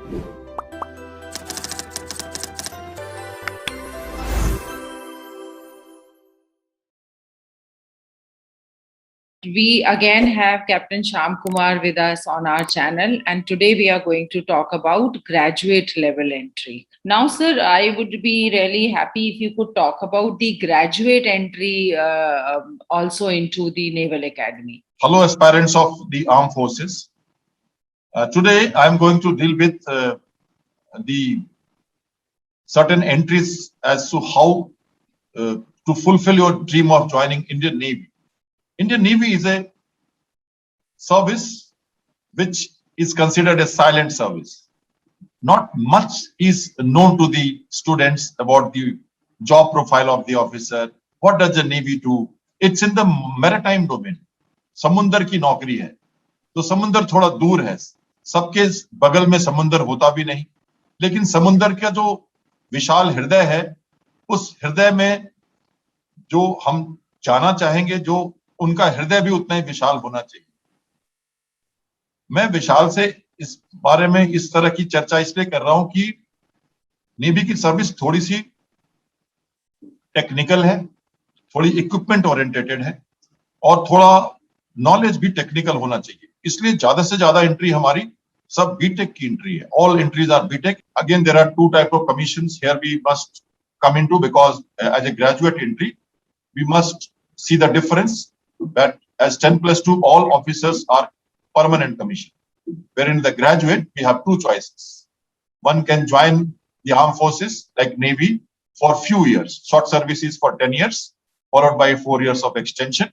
We again have Captain Sham Kumar with us on our channel, and today we are going to talk about graduate level entry. Now, sir, I would be really happy if you could talk about the graduate entry also into the Naval Academy. Hello, aspirants of the armed forces. Today, I am going to deal with the certain entries as to how to fulfill your dream of joining Indian Navy. Indian Navy is a service which is considered a silent service. Not much is known to the students about the job profile of the officer. What does the Navy do? It's in the maritime domain. समुंदर की नौकरी है, तो समुंदर थोड़ा दूर है, सबके बगल में समुंदर होता भी नहीं, लेकिन समुंदर का जो विशाल हृदय है, उस हृदय में जो हम जाना चाहेंगे, जो उनका हृदय भी उतना ही विशाल होना चाहिए। मैं विशाल से इस बारे में इस तरह की चर्चा इसलिए कर रहा हूं कि नेवी की सर्विस थोड़ी सी टेक्निकल है, थोड़ी इक्विपमेंट ओरिएंटेड है और थोड़ा नॉलेज भी टेक्निकल होना चाहिए। इसलिए ज्यादा से ज्यादा एंट्री हमारी सब बीटेक की एंट्री है। All entries are BTech. Again there are two type of commissions here we must come into, because as a graduate entry we must see the difference that as 10+2 all officers are permanent commission, wherein the graduate we have two choices. One can join the armed forces like Navy for few years, short services for 10 years followed by 4 years of extension,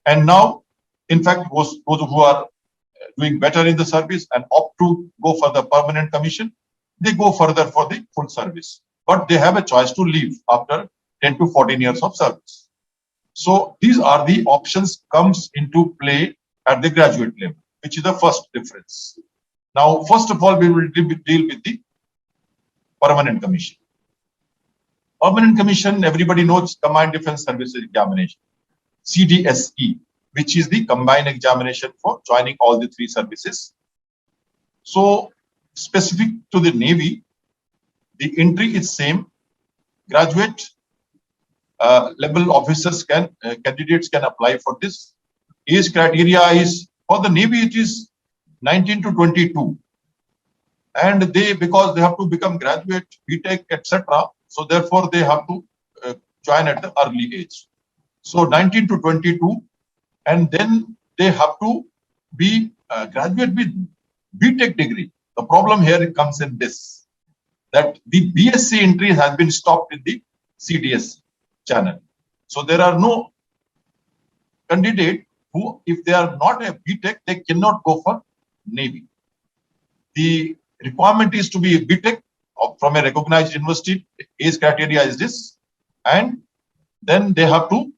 and now in fact those who are doing better in the service and opt to go for the permanent commission, they go further for the full service, but they have a choice to leave after 10 to 14 years of service. So these are the options comes into play at the graduate level, which is the first difference. Now, first of all, we will deal with the permanent commission. Permanent commission, everybody knows, Combined Defense Services Examination, CDSE, which is the combined examination for joining all the three services. So specific to the Navy, the entry is same. Graduate level officers candidates can apply for this. Age criteria is, for the Navy it is 19 to 22, and because they have to become graduate, BTech, etc. So therefore they have to join at the early age. So 19 to 22, and then they have to be graduate with BTech degree. The problem here comes in this, that the BSc entry has been stopped in the CDS channel. So there are no candidate who, if they are not a BTech, they cannot go for Navy. The requirement is to be a BTech from a recognized university. Age criteria is this, and then they have to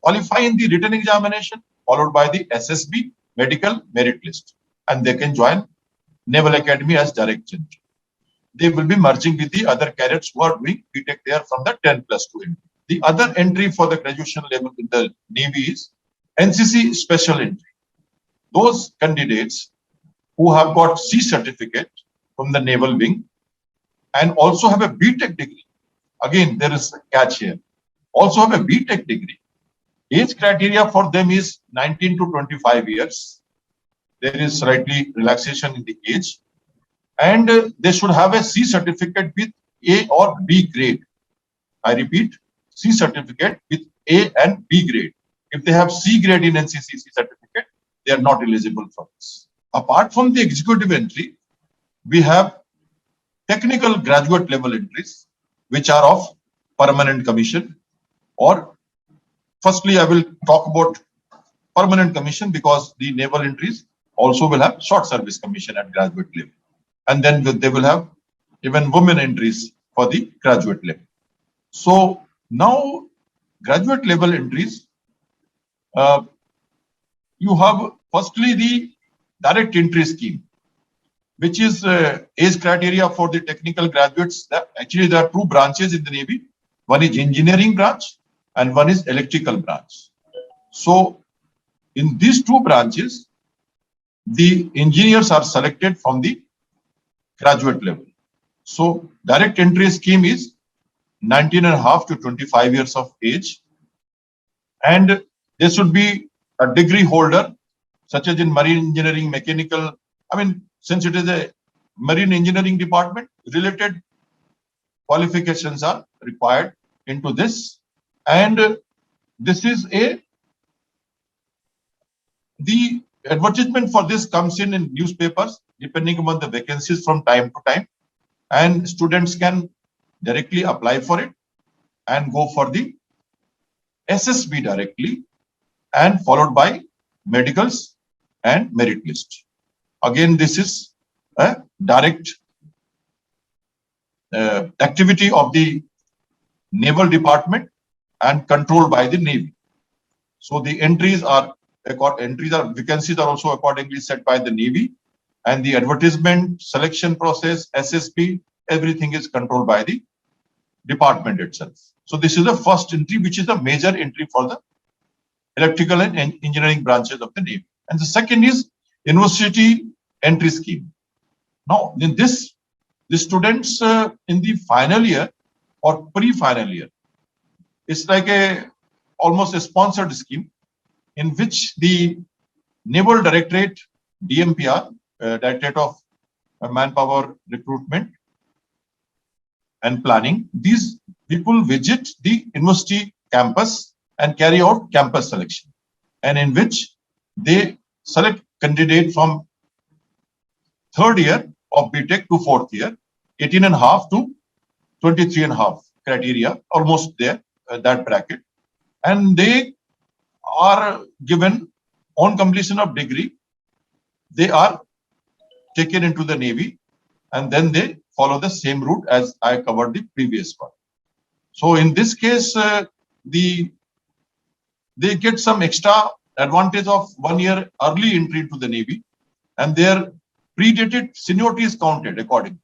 qualify in the written examination followed by the SSB medical merit list, and they can join Naval Academy as direct entry. They will be merging with the other cadets who are doing BTech there from the 10+2 entry. The other entry for the graduation level in the Navy is NCC special entry. Those candidates who have got C certificate from the Naval Wing and also have a BTech degree. Again, there is a catch here. Also have a BTech degree. Age criteria for them is 19 to 25 years. There is slightly relaxation in the age, and they should have a C certificate with A or B grade. I repeat, C certificate with A and B grade. If they have C grade in NCC certificate, they are not eligible for this. Apart from the executive entry, we have technical graduate level entries, which are of permanent commission. Or firstly, I will talk about permanent commission because the naval entries also will have short service commission at graduate level, and then they will have even women entries for the graduate level. So now graduate level entries, you have firstly the direct entry scheme, which is age criteria for the technical graduates. Actually, there are two branches in the Navy. One is engineering branch and one is electrical branch. So in these two branches, the engineers are selected from the graduate level. So direct entry scheme is 19.5 to 25 years of age, and there should be a degree holder, such as in marine engineering, mechanical. I mean, since it is a marine engineering department, related qualifications are required into this, and this is the advertisement for this comes in newspapers depending upon the vacancies from time to time, and students can directly apply for it and go for the SSB directly, and followed by medicals and merit list. Again, this is a direct activity of the Naval Department and controlled by the Navy. So the vacancies are also accordingly set by the Navy, and the advertisement, selection process, SSP, everything is controlled by the department itself. So this is the first entry, which is a major entry for the electrical and engineering branches of the Navy. And the second is university entry scheme. Now, in this, the students in the final year or pre-final year, it's like almost a sponsored scheme in which the Naval Directorate, DMPR, Directorate of Manpower Recruitment and Planning, these people visit the university campus and carry out campus selection, and in which they select candidate from third year of BTech to fourth year, 18.5 to 23.5 criteria, almost there, that bracket. And they are given, on completion of degree, they are taken into the Navy, and then they follow the same route as I covered the previous one. So in this case, they get some extra advantage of 1 year early entry into the Navy, and their predated seniority is counted accordingly.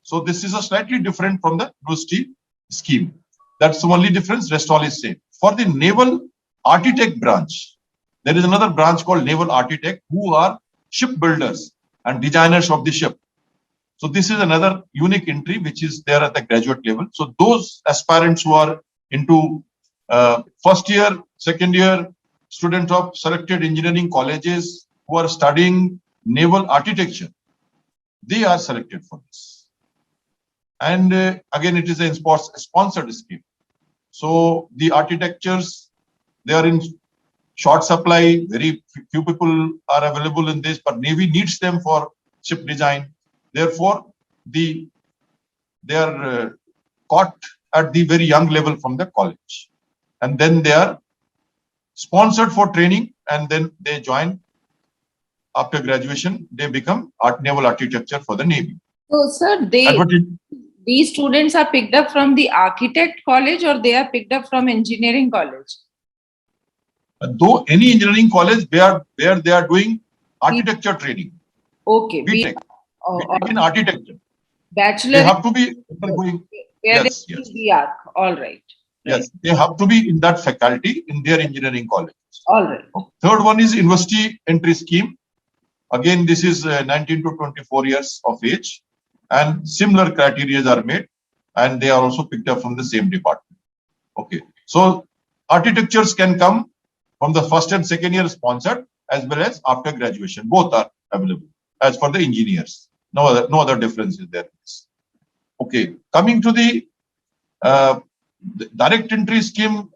So this is a slightly different from the university scheme. That's the only difference. Rest all is same. For the Naval Architect branch, there is another branch called Naval Architect, who are shipbuilders and designers of the ship. So this is another unique entry which is there at the graduate level. So those aspirants who are into first year, second year, students of selected engineering colleges who are studying naval architecture, they are selected for this. And again, it is a sponsored scheme. So the architectures, they are in short supply. Very few people are available in this, but Navy needs them for ship design. Therefore, they are caught at the very young level from the college, and then they are sponsored for training, and then they join after graduation. They become naval architecture for the Navy. So, sir, these students are picked up from the architect college, or they are picked up from engineering college? Though any engineering college where they are doing architecture training. Okay. BTech in architecture. Bachelor. They have to be undergoing. Yes. All right. Yes, they have to be in that faculty in their engineering college. All right. Third one is university entry scheme. Again, this is 19 to 24 years of age, and similar criteria are made, and they are also picked up from the same department. Okay, so architectures can come from the first and second year sponsored, as well as after graduation. Both are available. As for the engineers, no other difference is there. Okay, coming to the direct entry scheme,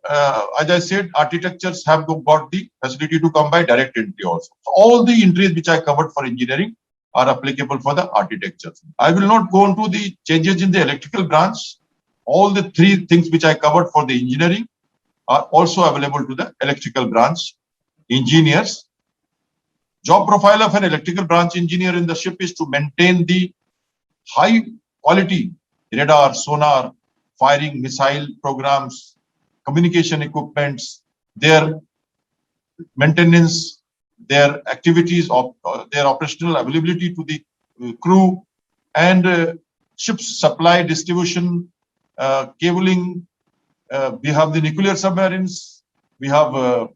as I said, architectures have got the facility to come by direct entry also. So all the entries which I covered for engineering are applicable for the architectures. I will not go into the changes in the electrical branch. All the three things which I covered for the engineering are also available to the electrical branch engineers. Job profile of an electrical branch engineer in the ship is to maintain the high quality radar, sonar, firing, missile programs, communication equipments, their maintenance, their activities of their operational availability to the crew, and ship's supply, distribution, cabling. We have the nuclear submarines. We have a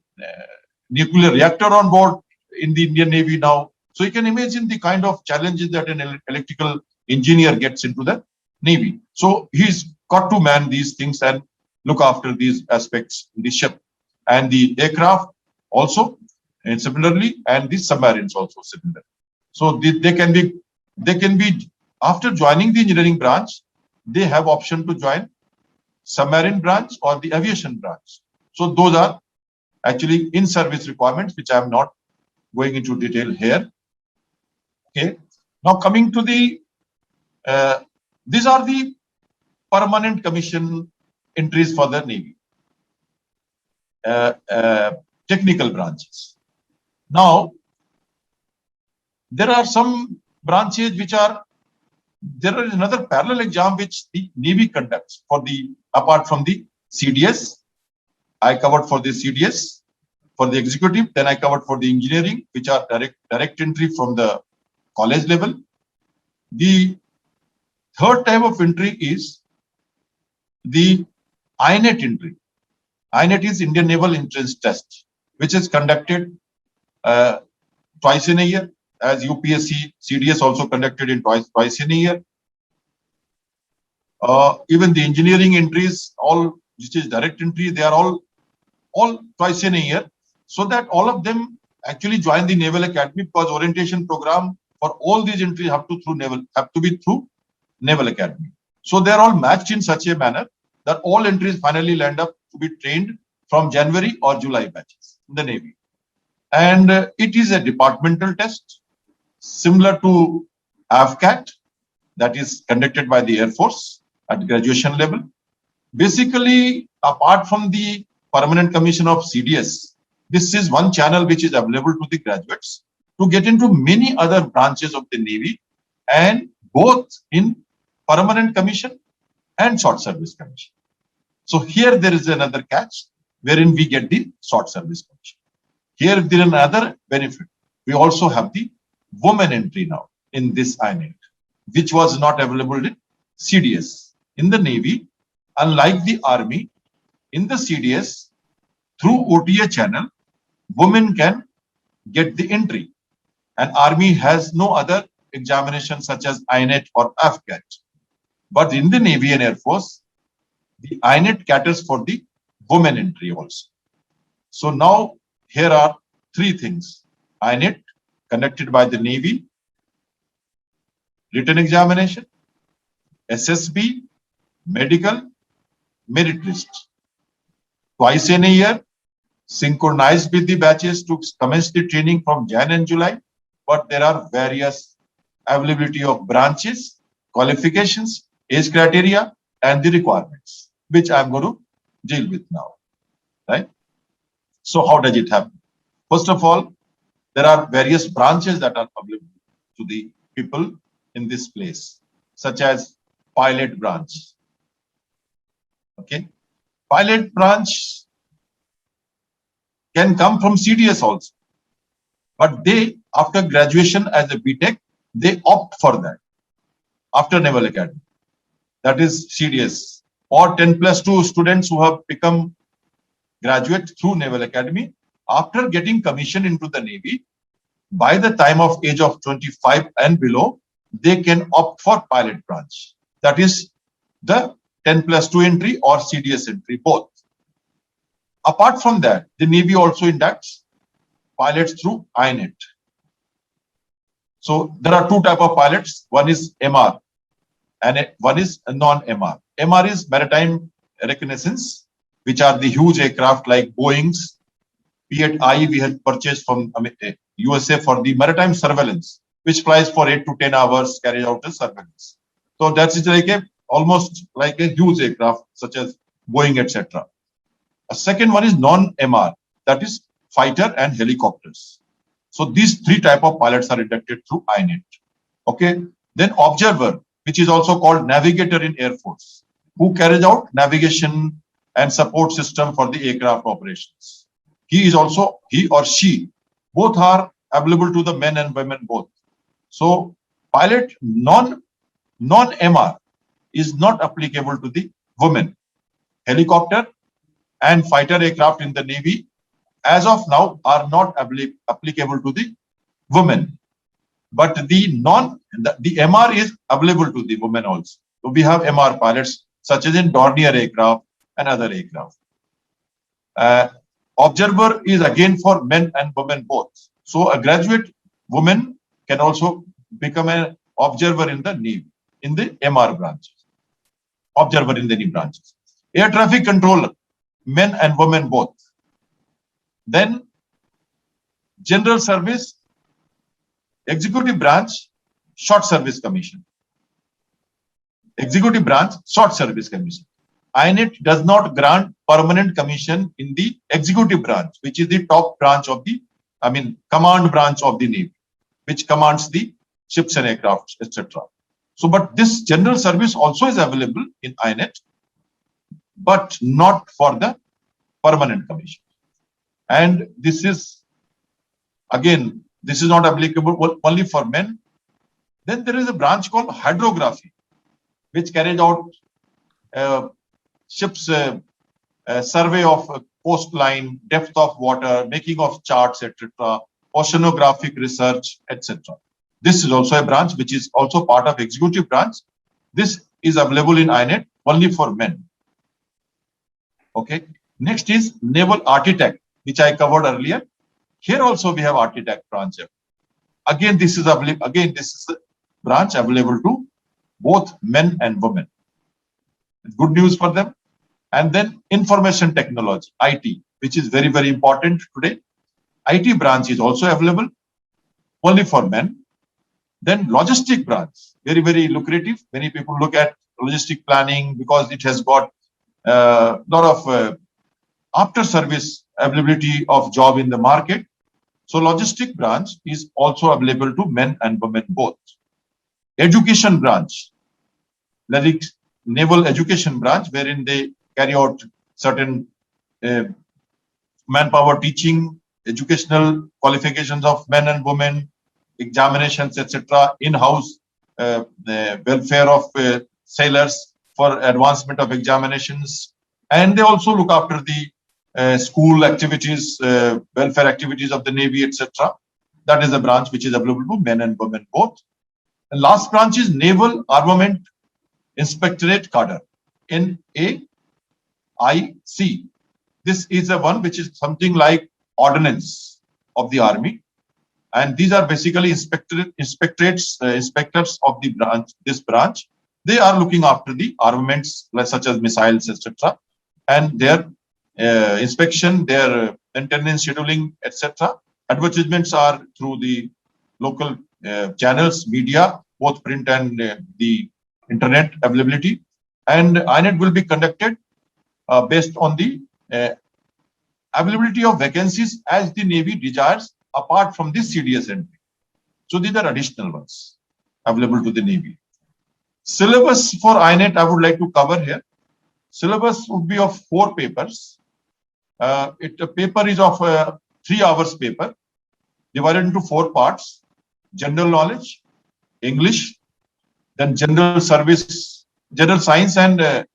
nuclear reactor on board in the Indian Navy now. So you can imagine the kind of challenges that an electrical engineer gets into the Navy. So he's got to man these things and look after these aspects in the ship and the aircraft also, and similarly, and the submarines also similar. So they can be after joining the engineering branch, they have option to join submarine branch or the aviation branch. So those are actually in-service requirements, which I am not going into detail here. Okay. Now coming to the, these are the permanent commission entries for the Navy, technical branches. Now, there are some branches which are, there is another parallel exam which the Navy conducts for the, apart from the CDS. I covered for the CDS, for the executive, then I covered for the engineering, which are direct entry from the college level. The third type of entry is the INET entry. INET is Indian Naval Entrance Test, which is conducted twice in a year, as UPSC, CDS also conducted in twice in a year. Even the engineering entries, all which is direct entry, they are all twice in a year, so that all of them actually join the Naval Academy, because orientation program for all these entries have to be through Naval Academy. So they are all matched in such a manner that all entries finally land up to be trained from January or July batches in the Navy. And it is a departmental test similar to AFCAT, that is conducted by the Air Force at graduation level. Basically, apart from the permanent commission of CDS, this is one channel which is available to the graduates to get into many other branches of the Navy, and both in permanent commission and short service commission. So here there is another catch wherein we get the short service commission. Here there is another benefit. We also have the women entry now in this INET, which was not available in CDS. In the Navy, unlike the Army, in the CDS, through OTA channel, women can get the entry, and Army has no other examination such as INET or AFCAT. But in the Navy and Air Force, the INET caters for the women entry also. So now here are three things: INET conducted by the Navy, written examination, SSB, medical, merit list. Twice in a year, synchronized with the batches to commence the training from Jan and July, but there are various availability of branches, qualifications, age criteria, and the requirements, which I'm going to deal with now, right? So how does it happen? First of all, there are various branches that are available to the people in this place, such as pilot branch. Okay, pilot branch can come from CDS also, but they, after graduation as a BTech, they opt for that after Naval Academy. That is CDS, or 10+2 students who have become graduate through Naval Academy. After getting commissioned into the Navy, by the time of age of 25 and below, they can opt for pilot branch. That is the 10+2 entry or CDS entry, both. Apart from that, the Navy also inducts pilots through INET. So there are two types of pilots. One is MR and one is non-MR. MR is maritime reconnaissance, which are the huge aircraft like Boeing's P-8I we had purchased from USA for the maritime surveillance, which flies for 8 to 10 hours, carries out the surveillance. So that is like almost like a huge aircraft such as Boeing, etc. A second one is non-MR, that is fighter and helicopters. So these three types of pilots are inducted through INET. Okay. Then observer, which is also called navigator in Air Force, who carries out navigation and support system for the aircraft operations. He is also, he or she, both are available to the men and women both. So pilot non-MR is not applicable to the women. Helicopter and fighter aircraft in the Navy, as of now, are not applicable to the women. but the MR is available to the women also. So we have MR pilots such as in Dornier aircraft and other aircraft. Observer is again for men and women both. So a graduate woman can also become an observer in the Navy, in the MR branches. Observer in the Navy branches. Air traffic controller, men and women both. Then general service, executive branch, short service commission. Executive branch, short service commission. INET does not grant permanent commission in the executive branch, which is the top branch of the, command branch of the Navy, which commands the ships and aircraft, etc. So, but this general service also is available in INET, but not for the permanent commission. And this is, again, this is not applicable only for men. Then there is a branch called hydrography, which carries out ships survey of coastline, depth of water, making of charts, etc., oceanographic research, etc. This is also a branch which is also part of executive branch. This is available in INET only for men. Okay. Next is naval architect, which I covered earlier. Here also we have architect branch. Again, this is a branch available to both men and women. Good news for them. And then information technology, IT, which is very, very important today. IT branch is also available only for men. Then logistic branch, very, very lucrative. Many people look at logistic planning because it has got a lot of after service availability of job in the market. So logistic branch is also available to men and women both. Education branch, like naval education branch, wherein they carry out certain manpower teaching, educational qualifications of men and women, examinations, etc., in-house welfare of sailors for advancement of examinations. And they also look after the school activities, welfare activities of the Navy, etc. That is a branch which is available to men and women both. The last branch is Naval Armament Inspectorate Cadre, NAIC. This is a one which is something like ordnance of the army, and these are basically inspectors of the branch. This branch, they are looking after the armaments, such as missiles, etc., and their inspection, their maintenance, scheduling, etc. Advertisements are through the local channels, media, both print and the internet availability. And INET will be conducted based on the availability of vacancies as the Navy desires, apart from this CDS entry. So these are additional ones available to the Navy. Syllabus for INET I would like to cover here. Syllabus would be of 4 papers. A paper is of 3 hours paper, divided into 4 parts: general knowledge, English, then general service, general science and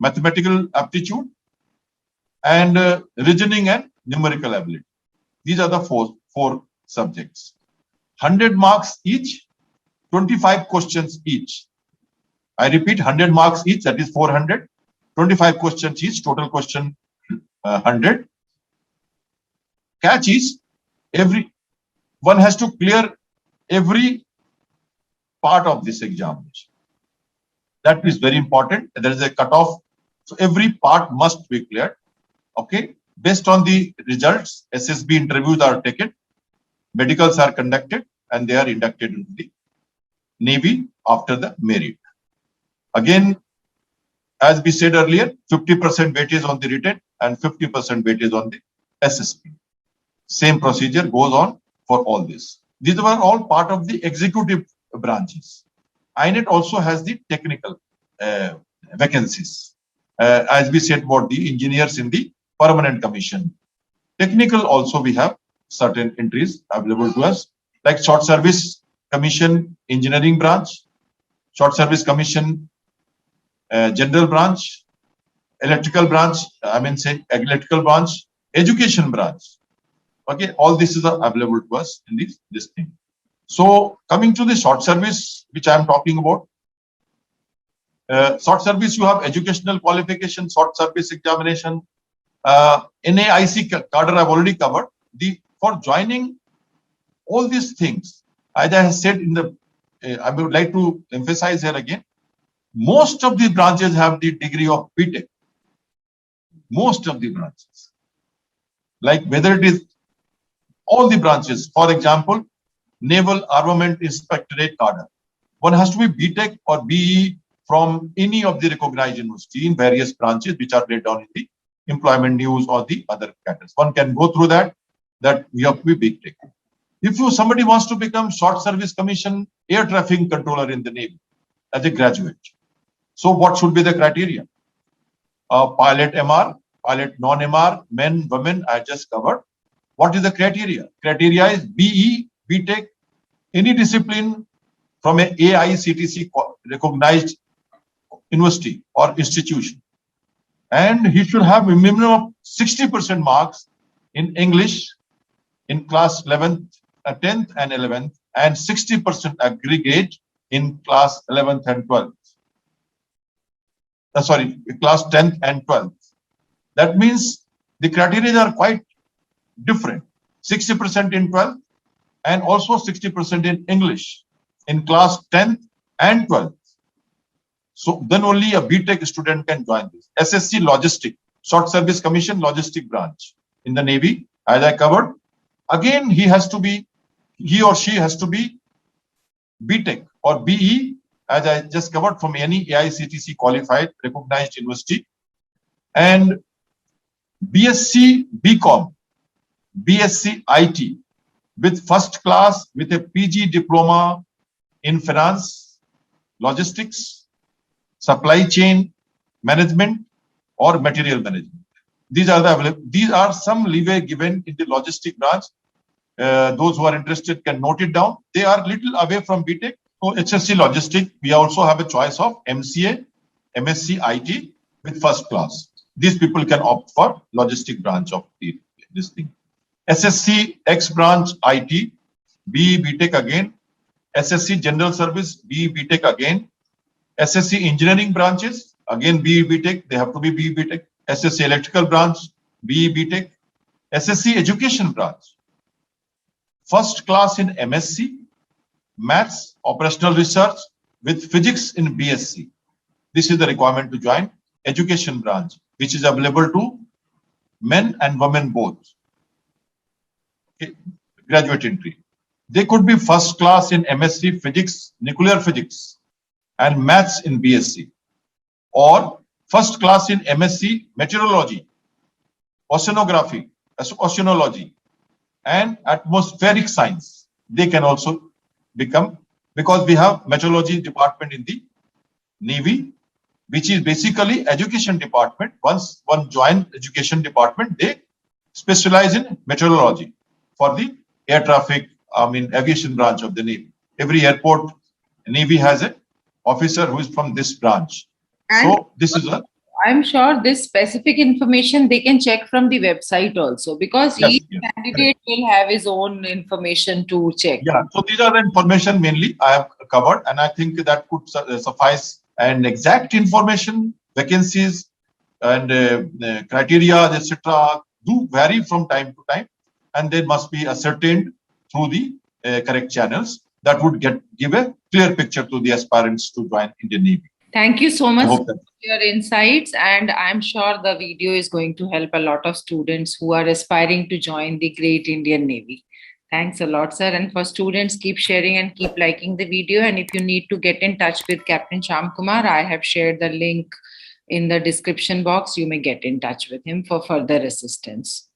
mathematical aptitude, and reasoning and numerical ability. These are the 4 subjects. 100 marks each, 25 questions each. I repeat, 100 marks each, that is 400. 25 questions each, total question 100. Catch is one has to clear every part of this examination. That is very important. There is a cutoff, so every part must be cleared. Okay, based on the results, SSB interviews are taken, medicals are conducted, and they are inducted into the Navy after the merit. Again, as we said earlier, 50% weightage on the written and 50% weightage on the SSB. Same procedure goes on for all this. These were all part of the executive branches. INET also has the technical vacancies. As we said about the engineers in the permanent commission. Technical also we have certain entries available to us, like short service commission, engineering branch, short service commission, general branch, electrical branch, electrical branch, education branch. Okay, all this is available to us in this thing. So coming to the short service, which I am talking about, short service, you have educational qualification, short service examination, NAIC cadre I've already covered. For joining all these things, as I have said in the, I would like to emphasize here again, most of the branches have the degree of BTech. Most of the branches, like whether it is all the branches, for example, Naval Armament Inspectorate cadre, one has to be BTech or BE from any of the recognized university in various branches which are laid down in the employment news or the other cadres. One can go through that we have to be BTech. If somebody wants to become short service commission air traffic controller in the Navy as a graduate, so what should be the criteria? Pilot MR, pilot non-MR, men, women, I just covered. What is the criteria? Criteria is BE, BTech, any discipline from an AICTC recognized university or institution. And he should have a minimum of 60% marks in English in class 11th, 10th and 11th, and 60% aggregate in class 11th and 12th. Class 10th and 12th. That means the criteria are quite different. 60% in 12th and also 60% in English in class 10th and 12th. So then only a BTech student can join this. SSC Logistic, Short Service Commission Logistic Branch in the Navy, as I covered. Again, he or she has to be BTech or BE, as I just covered, from any AICTC qualified recognized university, and BSc BCom, BSc IT with first class with a PG diploma in finance, logistics, supply chain management or material management. These are some leeway given in the logistic branch. Those who are interested can note it down. They are little away from BTech. So HSC Logistic, we also have a choice of MCA, MSc IT with first class. These people can opt for logistic branch of this thing. SSC X branch IT, BE BTech again. SSC General Service, BE BTech again. SSC Engineering branches, again BE BTech, they have to be BE BTech. SSC Electrical branch, BE BTech. SSC Education branch, first class in MSc, Maths, Operational Research with Physics in BSc. This is the requirement to join Education branch, which is available to men and women both. Okay. Graduate entry. They could be first class in MSc Physics, Nuclear Physics and Maths in BSc, or first class in MSc Meteorology, Oceanography, Oceanology and Atmospheric Science. They can also become, because we have Meteorology department in the Navy, which is basically education department. Once one joins education department, they specialize in meteorology for the air traffic, aviation branch of the Navy. Every airport, Navy has an officer who is from this branch. And so this is a, I'm sure this specific information they can check from the website also, because each candidate will have his own information to check. Yeah, so these are the information mainly I have covered, and I think that could suffice. And exact information, vacancies and criteria, etc., do vary from time to time, and they must be ascertained through the correct channels. That would give a clear picture to the aspirants to join Indian Navy. Thank you so much for your insights, and I'm sure the video is going to help a lot of students who are aspiring to join the great Indian Navy. Thanks a lot, sir. And for students, keep sharing and keep liking the video. And if you need to get in touch with Captain Shyam Kumar, I have shared the link in the description box. You may get in touch with him for further assistance.